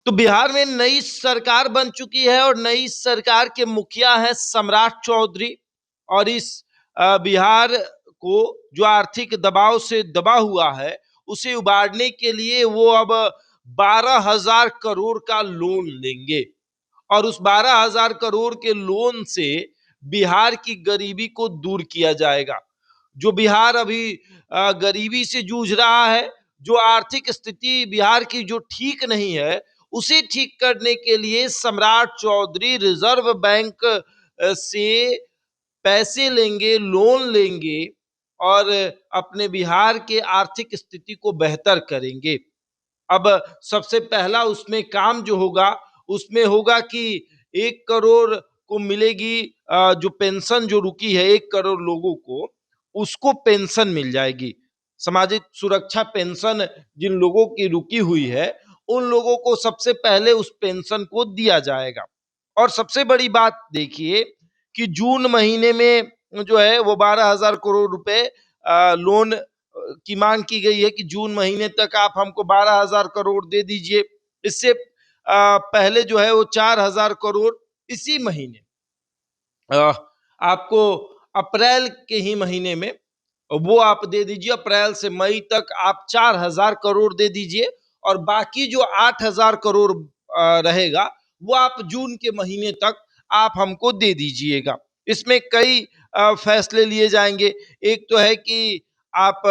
तो बिहार में नई सरकार बन चुकी है और नई सरकार के मुखिया हैं सम्राट चौधरी। और इस बिहार को जो आर्थिक दबाव से दबा हुआ है उसे उबारने के लिए वो अब 12,000 करोड़ का लोन लेंगे। और उस 12,000 करोड़ के लोन से बिहार की गरीबी को दूर किया जाएगा। जो बिहार अभी गरीबी से जूझ रहा है, जो आर्थिक स्थिति बिहार की जो ठीक नहीं है, उसे ठीक करने के लिए सम्राट चौधरी रिजर्व बैंक से पैसे लेंगे, लोन लेंगे और अपने बिहार के आर्थिक स्थिति को बेहतर करेंगे। अब सबसे पहला उसमें काम जो होगा उसमें होगा कि 1 करोड़ को मिलेगी, जो पेंशन जो रुकी है 1 करोड़ लोगों को, उसको पेंशन मिल जाएगी। सामाजिक सुरक्षा पेंशन जिन लोगों की रुकी हुई है उन लोगों को सबसे पहले उस पेंशन को दिया जाएगा। और सबसे बड़ी बात देखिए कि जून महीने में जो है वो 12,000 करोड़ रुपए लोन की मांग की गई है कि जून महीने तक आप हमको 12,000 करोड़ दे दीजिए। इससे पहले जो है वो 4,000 करोड़ इसी महीने आपको अप्रैल के ही महीने में वो आप दे दीजिए। अप्रैल से मई तक आप 4,000 करोड़ दे दीजिए और बाकी जो 8,000 करोड़ रहेगा वो आप जून के महीने तक आप हमको दे दीजिएगा। इसमें कई फैसले लिए जाएंगे। एक तो है कि आप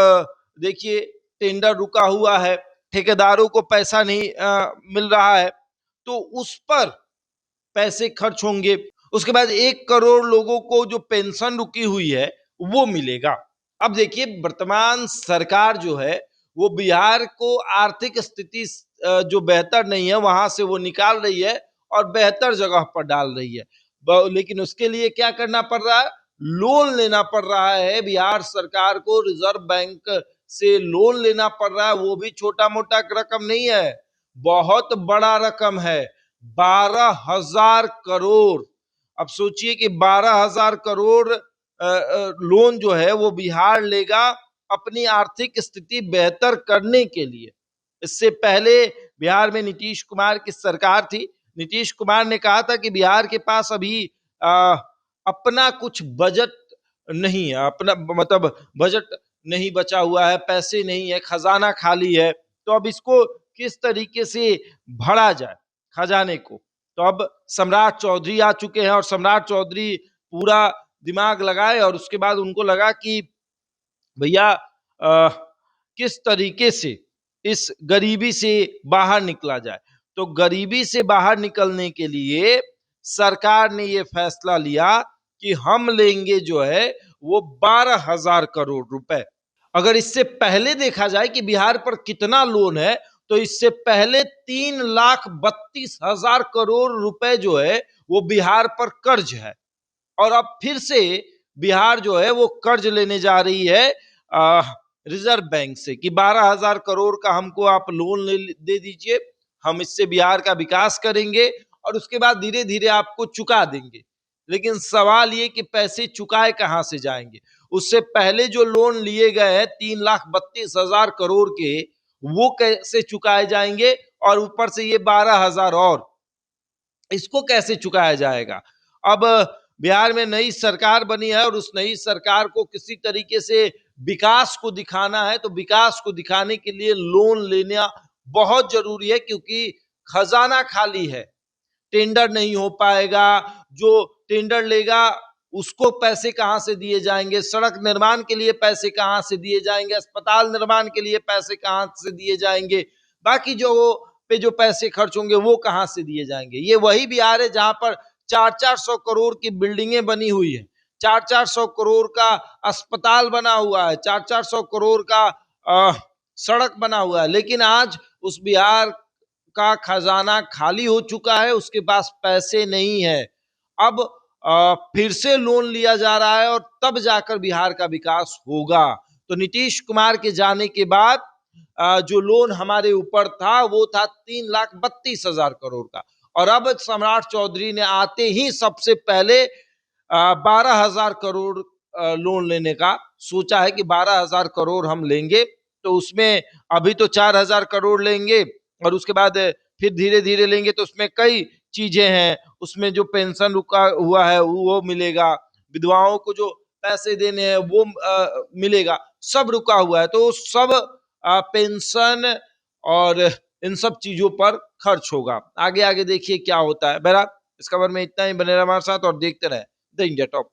देखिए टेंडर रुका हुआ है, ठेकेदारों को पैसा नहीं मिल रहा है, तो उस पर पैसे खर्च होंगे। उसके बाद 1 करोड़ लोगों को जो पेंशन रुकी हुई है वो मिलेगा। अब देखिए वर्तमान सरकार जो है वो बिहार को आर्थिक स्थिति जो बेहतर नहीं है वहां से वो निकाल रही है और बेहतर जगह पर डाल रही है। लेकिन उसके लिए क्या करना पड़ रहा है? लोन लेना पड़ रहा है। बिहार सरकार को रिजर्व बैंक से लोन लेना पड़ रहा है। वो भी छोटा मोटा रकम नहीं है, बहुत बड़ा रकम है, 12,000 करोड़। अब सोचिए कि 12,000 करोड़ लोन जो है वो बिहार लेगा अपनी आर्थिक स्थिति बेहतर करने के लिए। इससे पहले बिहार में नीतीश कुमार की सरकार थी। नीतीश कुमार ने कहा था कि बिहार के पास अभी अपना कुछ बजट नहीं है, अपना मतलब बजट नहीं बचा हुआ है, पैसे नहीं है, खजाना खाली है। तो अब इसको किस तरीके से भरा जाए खजाने को। तो अब सम्राट चौधरी आ चुके हैं और सम्राट चौधरी पूरा दिमाग लगाए और उसके बाद उनको लगा कि भैया किस तरीके से इस गरीबी से बाहर निकला जाए। तो गरीबी से बाहर निकलने के लिए सरकार ने ये फैसला लिया कि हम लेंगे जो है वो 12,000 करोड़ रुपए। अगर इससे पहले देखा जाए कि बिहार पर कितना लोन है तो इससे पहले 3,32,000 करोड़ रुपए जो है वो बिहार पर कर्ज है। और अब फिर से बिहार जो है वो कर्ज लेने जा रही है रिजर्व बैंक से कि 12,000 करोड़ का हमको आप लोन दे दीजिए, हम इससे बिहार का विकास करेंगे और उसके बाद धीरे धीरे आपको चुका देंगे। लेकिन सवाल ये कि पैसे चुकाए कहां से जाएंगे? उससे पहले जो लोन लिए गए हैं 3,32,000 करोड़ के, वो कैसे चुकाए जाएंगे? और ऊपर से ये 12,000 और, इसको कैसे चुकाया जाएगा? अब बिहार में नई सरकार बनी है और उस नई सरकार को किसी तरीके से विकास को दिखाना है। तो विकास को दिखाने के लिए लोन लेना बहुत जरूरी है क्योंकि खजाना खाली है, टेंडर नहीं हो पाएगा। जो टेंडर लेगा उसको पैसे कहां से दिए जाएंगे? सड़क निर्माण के लिए पैसे कहां से दिए जाएंगे? अस्पताल निर्माण के लिए पैसे कहां से दिए जाएंगे? बाकी जो पे जो पैसे खर्च होंगे वो कहां से दिए जाएंगे? ये वही बिहार है जहां पर 400-400 करोड़ की बिल्डिंगें बनी हुई है, 400-400 करोड़ का अस्पताल बना हुआ है, 400-400 करोड़ का सड़क बना हुआ है। लेकिन आज उस बिहार का खजाना खाली हो चुका है, उसके पास पैसे नहीं है। अब फिर से लोन लिया जा रहा है और तब जाकर बिहार का विकास होगा। तो नीतीश कुमार के जाने के बाद जो लोन हमारे ऊपर था वो था 3,32,000 करोड़ का, और अब सम्राट चौधरी ने आते ही सबसे पहले 12,000 करोड़ लोन लेने का सोचा है कि 12,000 करोड़ हम लेंगे। तो उसमें अभी तो 4,000 करोड़ लेंगे और उसके बाद फिर धीरे धीरे लेंगे तो उसमें कई चीजें हैं, उसमें जो पेंशन रुका हुआ है वो मिलेगा, विधवाओं को जो पैसे देने हैं वो मिलेगा, सब रुका हुआ है। तो सब पेंशन और इन सब चीजों पर खर्च होगा। आगे आगे देखिए क्या होता है। बहरहाल इस खबर में इतना ही, बने रहे हमारे साथ और देखते रहे द इंडिया टॉप।